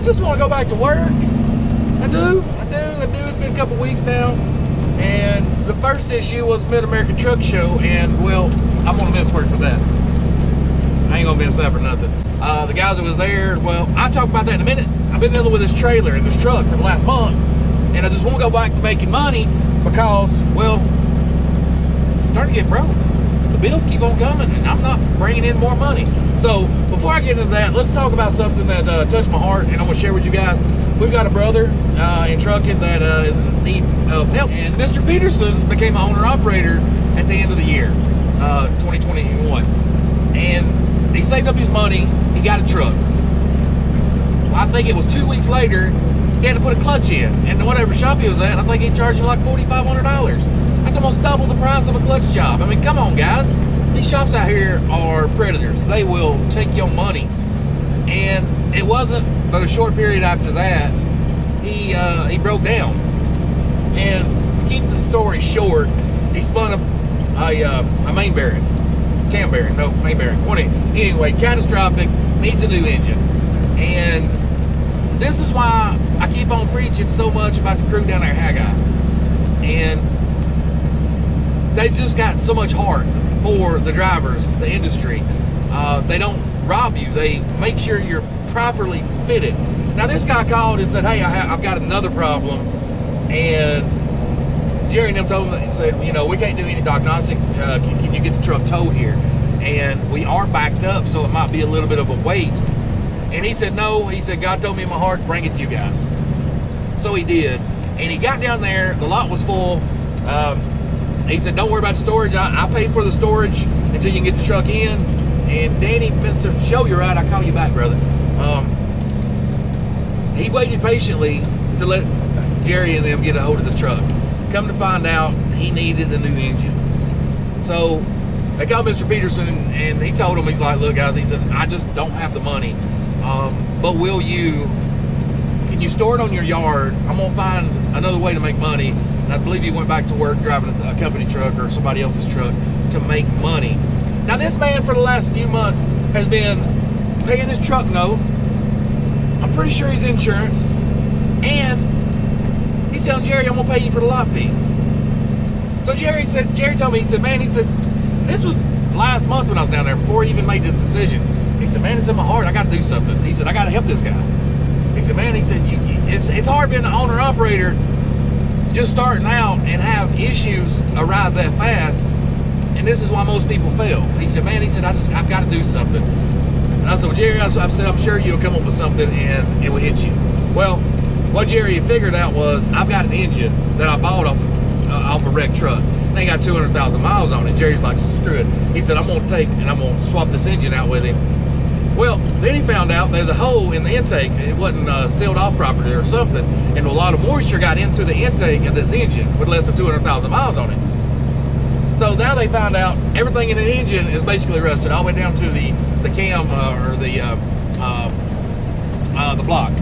just want to go back to work. I do. It's been a couple weeks now. And the first issue was Mid-American Truck Show, and well, I'm gonna miss work for that. I ain't gonna miss that for nothing. The guys that was there, well, I'll talk about that in a minute. I've been dealing with this trailer and this truck for the last month, and I just want to go back to making money because, well, I'm starting to get broke. The bills keep on coming, and I'm not bringing in more money. So before I get into that, let's talk about something that touched my heart, and I'm gonna share with you guys. We've got a brother in trucking that is in need of help, and Mr. Peterson became an owner-operator at the end of the year, 2021, and he saved up his money. He got a truck. Well, I think it was 2 weeks later, he had to put a clutch in, and whatever shop he was at, I think he charged him like $4,500. That's almost double the price of a clutch job. I mean, come on, guys. These shops out here are predators. They will take your monies. And it wasn't but a short period after that, he broke down. And to keep the story short, he spun a main bearing. Cam bearing, no, main bearing. Anyway, catastrophic, needs a new engine. And this is why I keep on preaching so much about the crew down there at Haggai. And they've just got so much heart for the drivers, the industry. They don't rob you. They make sure you're properly fitted. Now this guy called and said, hey, I've got another problem. And Jerry and them told him, he said, you know, we can't do any diagnostics. Can you get the truck towed here? And we are backed up, so it might be a little bit of a wait. And he said, no. He said, God told me in my heart, bring it to you guys. So he did. And he got down there. The lot was full. He said, don't worry about storage. I paid for the storage until you can get the truck in. And Danny, Mr. Show You Right, I call you back, brother. He waited patiently to let Jerry and them get a hold of the truck. Come to find out, he needed a new engine. So they called Mr. Peterson, and he told them, he's like, look, guys, he said, I just don't have the money. But can you store it on your yard? I'm going to find another way to make money. And I believe he went back to work driving a company truck or somebody else's truck to make money. Now, this man for the last few months has been paying his truck note. I'm pretty sure he's insurance. And he's telling Jerry, I'm going to pay you for the lot fee. So Jerry told me, he said, man, he said, this was last month when I was down there before he even made this decision. He said, man, it's in my heart. I got to do something. He said, I got to help this guy. He said, man, he said, it's hard being an owner-operator just starting out and have issues arise that fast. And this is why most people fail. He said, man, he said, I've got to do something. And I said, well, Jerry, I said, I'm sure you'll come up with something and it will hit you. Well, what Jerry figured out was I've got an engine that I bought off a wrecked truck. They got 200,000 miles on it. Jerry's like, screw it. He said, I'm going to take and I'm going to swap this engine out with him. Well, then he found out there's a hole in the intake. It wasn't sealed off properly or something. And a lot of moisture got into the intake of this engine with less than 200,000 miles on it. So now they found out everything in the engine is basically rusted all the way down to the cam or the block.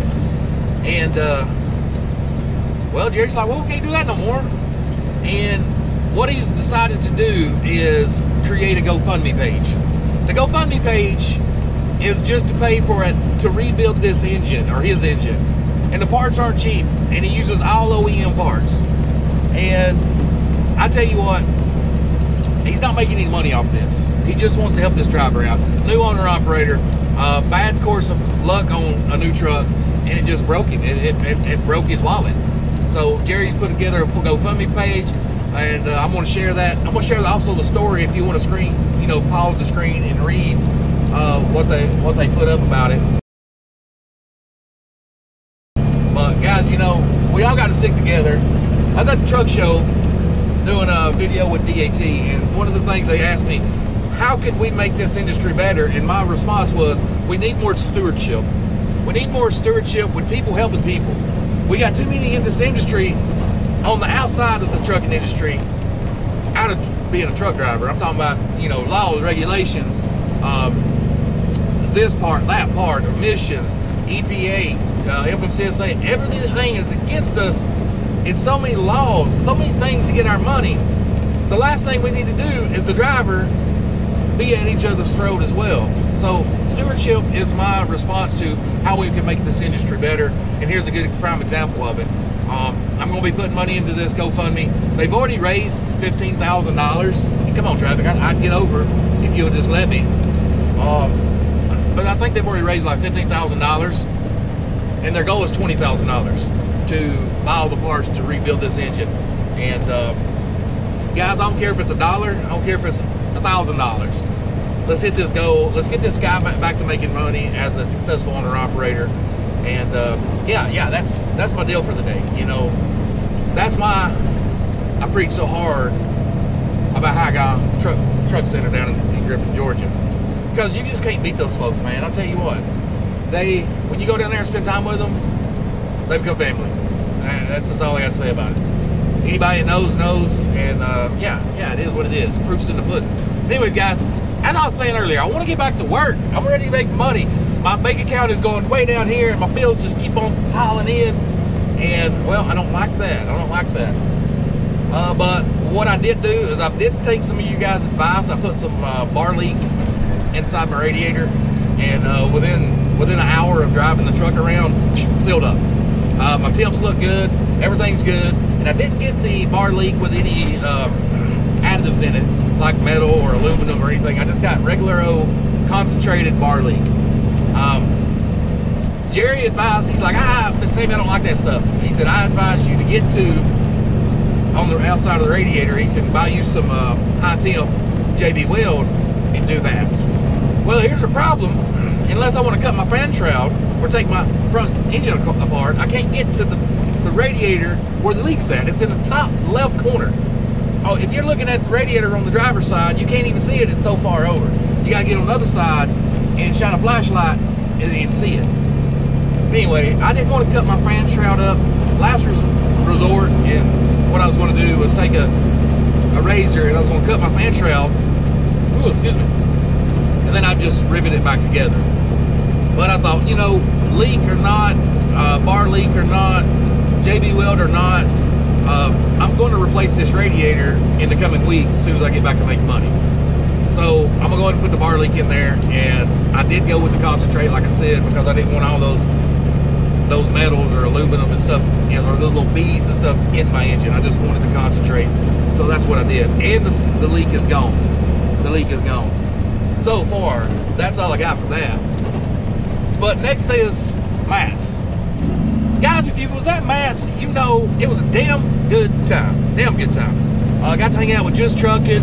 And well, Jerry's like, well, we can't do that no more. And what he's decided to do is create a GoFundMe page. The GoFundMe page is just to pay for it to rebuild this engine or his engine. And the parts aren't cheap, and he uses all OEM parts. And I tell you what, he's not making any money off this. He just wants to help this driver out. New owner-operator, bad course of luck on a new truck, and it just broke him. It broke his wallet. So Jerry's put together a GoFundMe page, and I'm going to share that. I'm going to share also the story if you want to pause the screen and read what they put up about it. But guys, we all got to stick together. I was at the truck show doing a video with DAT, and one of the things they asked me, how could we make this industry better? And my response was, we need more stewardship. We need more stewardship with people helping people. We got too many in this industry on the outside of the trucking industry, out of being a truck driver. I'm talking about, laws, regulations, this part, that part, emissions, EPA, FMCSA, everything is against us in so many laws, so many things to get our money. The last thing we need to do is the driver be at each other's throat as well. So stewardship is my response to how we can make this industry better. And here's a good prime example of it. I'm going to be putting money into this GoFundMe. They've already raised $15,000. Come on, traffic, I'd get over if you would just let me. But I think they've already raised like $15,000, and their goal is $20,000 to buy all the parts to rebuild this engine. And guys, I don't care if it's $1, I don't care if it's $1,000. Let's hit this goal. Let's get this guy back to making money as a successful owner-operator. And yeah, that's my deal for the day. You know, that's why I preach so hard about how I got truck center down in Griffin, Georgia. Because you just can't beat those folks, man. I'll tell you what. When you go down there and spend time with them, they become family. And that's just all I got to say about it. Anybody that knows. And yeah, it is what it is. Proof's in the pudding. But anyways, guys, as I was saying earlier, I want to get back to work. I'm ready to make money. My bank account is going way down here, and my bills just keep on piling in. And, well, I don't like that. I don't like that. But what I did do is I did take some of you guys' advice. I put some bar leak inside my radiator, and within an hour of driving the truck around, sealed up. My temps look good. Everything's good. And I didn't get the bar leak with any additives in it, like metal or aluminum or anything. I just got regular old concentrated bar leak. Jerry advised, he's like, Sammy, I don't like that stuff. He said, I advise you to get on the outside of the radiator. He said, buy you some high temp JB weld and do that. Well, here's a problem. Unless I want to cut my fan shroud or take my front engine apart, I can't get to the radiator where the leak's at. It's in the top left corner. Oh, if you're looking at the radiator on the driver's side, you can't even see it. It's so far over. You got to get on the other side and shine a flashlight and see it. Anyway, I didn't want to cut my fan shroud up. Last resort, and what I was going to do was take a razor, and I was going to cut my fan shroud. Ooh, excuse me. And then I'd just rivet it back together. But I thought, you know, leak or not, bar leak or not, JB weld or not, I'm going to replace this radiator in the coming weeks as soon as I get back to making money. So I'm gonna go ahead and put the bar leak in there, and I did go with the concentrate, like I said, because I didn't want all those metals or aluminum and stuff, you know, or those little beads and stuff in my engine. I just wanted to concentrate, so that's what I did. And the leak is gone. The leak is gone. So far, that's all I got for that. But next is mats. Guys, if you was at mats, you know it was a damn good time. Damn good time. I got to hang out with Just Trucking,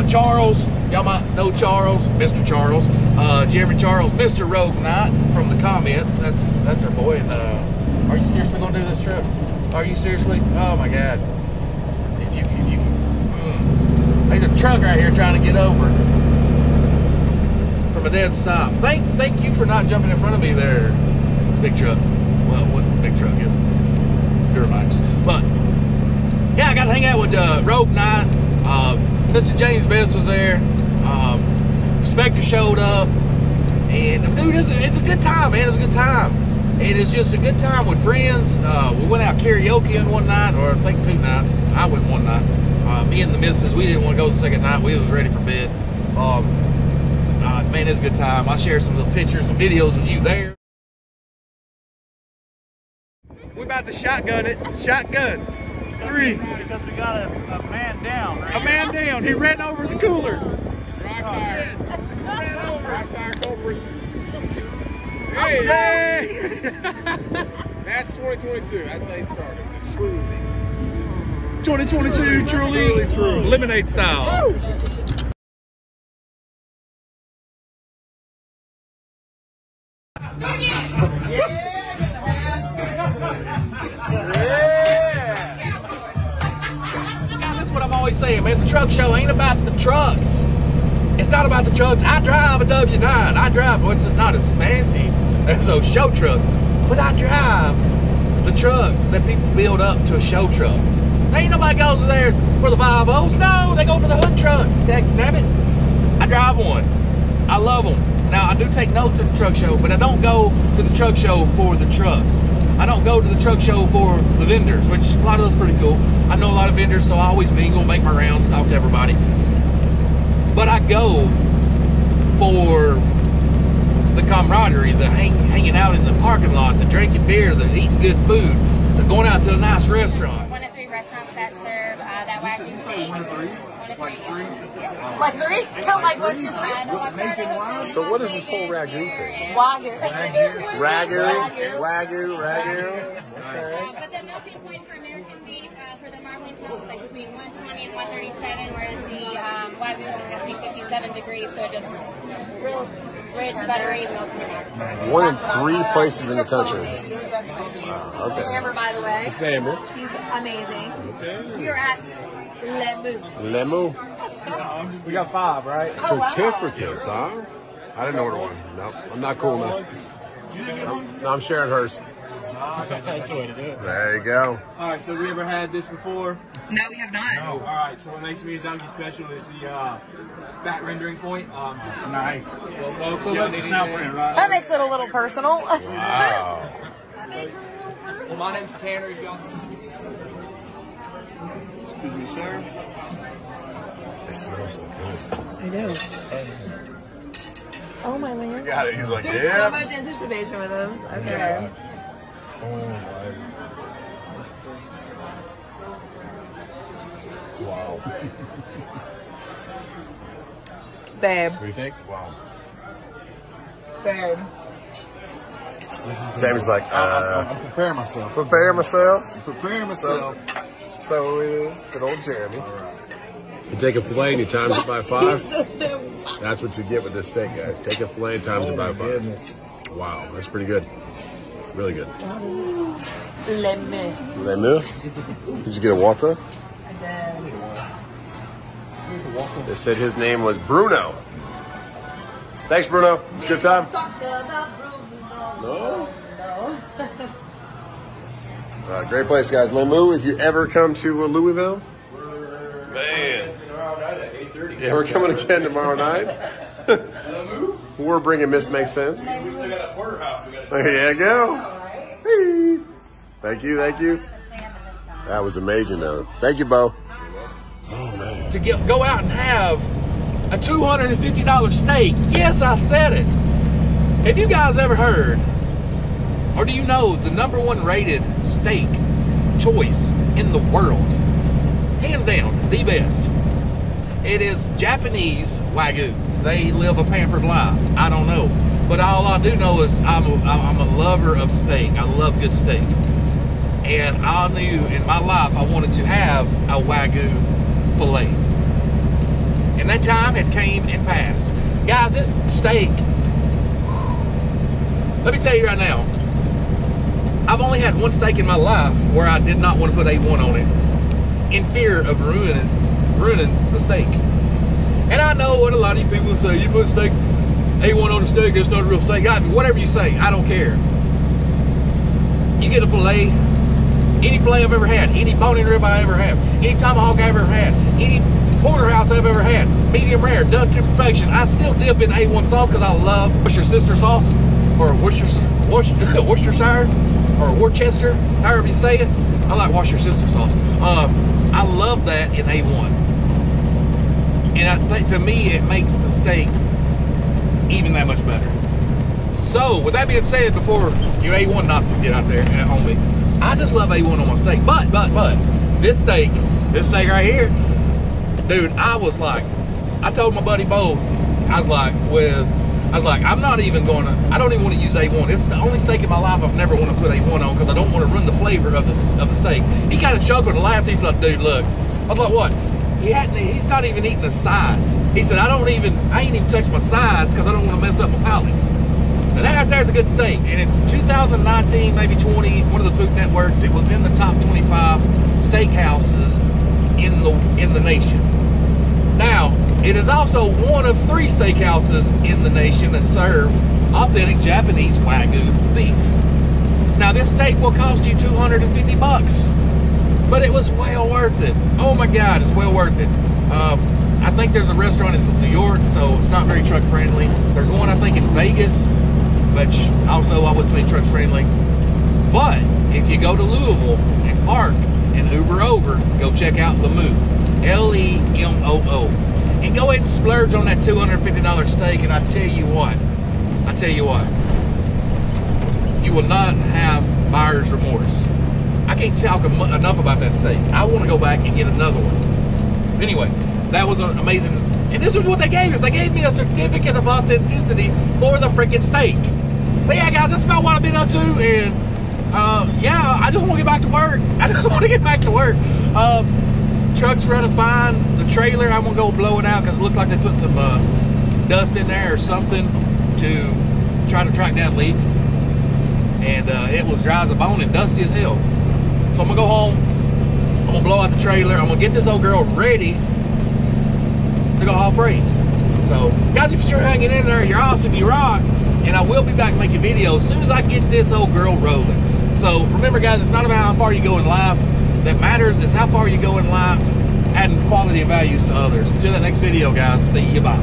Charles. Y'all might know Charles, Mr. Charles, Jeremy Charles, Mr. Rogue Knight from the comments. That's our boy. And are you seriously going to do this trip? Are you seriously? Oh my God! There's a truck right here trying to get over from a dead stop. Thank you for not jumping in front of me there, big truck. Well, what big truck is? Duramax. But yeah, I got to hang out with Rogue Knight. Mr. James Best was there. Spectre showed up, and dude, it's a good time, man. It's a good time. It is just a good time with friends. We went out karaoke in one night, or I think 2 nights. I went one night. Me and the missus, we didn't want to go the second night. We was ready for bed. Man, it's a good time. I'll share some of the pictures and videos with you there. We're about to shotgun it. Shotgun. 3. Because we got a man down, right? A man down. He ran over the cooler. Dry tire. Ran over. Dry tire culprit. Hey! That's 2022. That's how he started. Truly. 2022, truly true. lemonade style. Woo! That's what I'm always saying, man. The truck show ain't about the trucks. It's not about the trucks. I drive a W9. I drive, well, it's not as fancy as those show trucks, but I drive the truck that people build up to a show truck. Ain't nobody goes there for the 5.0s. No, they go for the hood trucks. Damn it. I drive one. I love them. Now, I do take notes at the truck show, but I don't go to the truck show for the trucks. I don't go to the truck show for the vendors, which a lot of those are pretty cool. I know a lot of vendors, so I always mingle, make my rounds, talk to everybody. But I go for the camaraderie, the hanging out in the parking lot, the drinking beer, the eating good food, the going out to a nice restaurant. One of 3 restaurants that serve that Wagyu steak. One of 3? One of 3. Yeah. Like 3? Like 1, 2, 3. So what is this whole Ragu thing? Wagyu. Ragu. But the melting point for American beef for the marbling tail is like between 120 and 137, whereas the Wagyu only has to be 57 degrees, so just real rich, buttery, melting your mouth. One in 3 places in the country. Okay. Amber, by the way. It's Amber. She's amazing. Okay. You're at Lemu. We got 5, right? Certificates, huh? I didn't order one. No, I'm not cool enough. No, I'm sharing hers. That's the way to do it. There you go. All right, so we ever had this before? No, we have not. No. All right, so what makes me Zalgi special is the fat rendering point. Nice. Well, folks, That makes it a little personal. Wow. Well, my name's Tanner. Y'all. Excuse me, sir. It smells so good. I know. Oh my land. Got it. He's like, There's yeah. so much anticipation with him. Okay. Yeah. Wow. Babe. What do you think? Wow. Babe. Sammy's like, I'm preparing myself. prepare myself. Preparing myself. So is good old Jeremy. You take a filet and you times it by 5. That's what you get with this steak, guys. Take a filet and times it by 5. Wow, that's pretty good. Really good. Lemu. Did you get a water? I did. They said his name was Bruno. Thanks, Bruno. It's a good time. No? Great place, guys. Lemu, if you ever come to Louisville, man. Yeah, we're coming again tomorrow night. We're bringing Miss Make Sense. We still got a porterhouse. There you go. Hey. Thank you. That was amazing, though. Thank you, Bo. Oh, man. To go out and have a $250 steak. Yes, I said it. Have you guys ever heard, or do you know, the #1 rated steak choice in the world? Hands down, the best. It is Japanese Wagyu. They live a pampered life. I don't know. But all I do know is I'm a lover of steak. I love good steak. And I knew in my life I wanted to have a Wagyu filet. And that time had came and passed. Guys, this steak, let me tell you right now, I've only had one steak in my life where I did not want to put A1 on it in fear of ruining the steak. And I know what a lot of you people say, you put steak A1 on a steak, it's not a real steak. I mean, whatever you say, I don't care. You get a filet, any filet I've ever had, any bone-in rib I ever had, any tomahawk I ever had, any porterhouse I've ever had, medium rare, done to perfection, I still dip in A1 sauce because I love Worcestershire sauce, or Worcestershire, or Worcester, however you say it. I like Worcestershire sauce. I love that in A1. And I think, to me, it makes the steak even that much better. So, with that being said, before you A1 Nazis get out there on me, I just love A1 on my steak. But, this steak right here, dude, I was like, I told my buddy Bo, I was like, I'm not even going to, I don't even want to use A1. It's the only steak in my life I've never want to put A1 on because I don't want to ruin the flavor of the steak. He kind of chuckled and laughed. He's like, dude, look. I was like, what? He's not even eating the sides. He said, I ain't even touched my sides because I don't want to mess up my palate. Now that right there's a good steak. And in 2019, maybe 20, one of the Food Networks, it was in the top 25 steakhouses in the nation. Now, it is also one of 3 steakhouses in the nation that serve authentic Japanese Wagyu beef. Now, this steak will cost you $250, but it was well worth it. Oh my God, it's well worth it. I think there's a restaurant in New York, so it's not very truck friendly. There's one, I think, in Vegas, which also I would say truck friendly. But if you go to Louisville and park and Uber over, go check out Lemu. L-E-M-O-O. and go ahead and splurge on that $250 steak. And I tell you what, you will not have buyer's remorse. I can't talk enough about that steak. I want to go back and get another one. Anyway, that was amazing. And this is what they gave us. They gave me a certificate of authenticity for the freaking steak. But yeah, guys, that's about what I've been up to. And yeah, I just want to get back to work. Truck's running fine. The trailer, I'm going to go blow it out because it looked like they put some dust in there or something to try to track down leaks. And it was dry as a bone and dusty as hell. So I'm going to go home. I'm going to blow out the trailer. I'm going to get this old girl ready to go haul freight. So, guys, if you're hanging in there, you're awesome, you rock. And I will be back making videos as soon as I get this old girl rolling. So, remember, guys, it's not about how far you go in life. That matters is how far you go in life, adding quality and values to others. Until that next video, guys, see you, bye.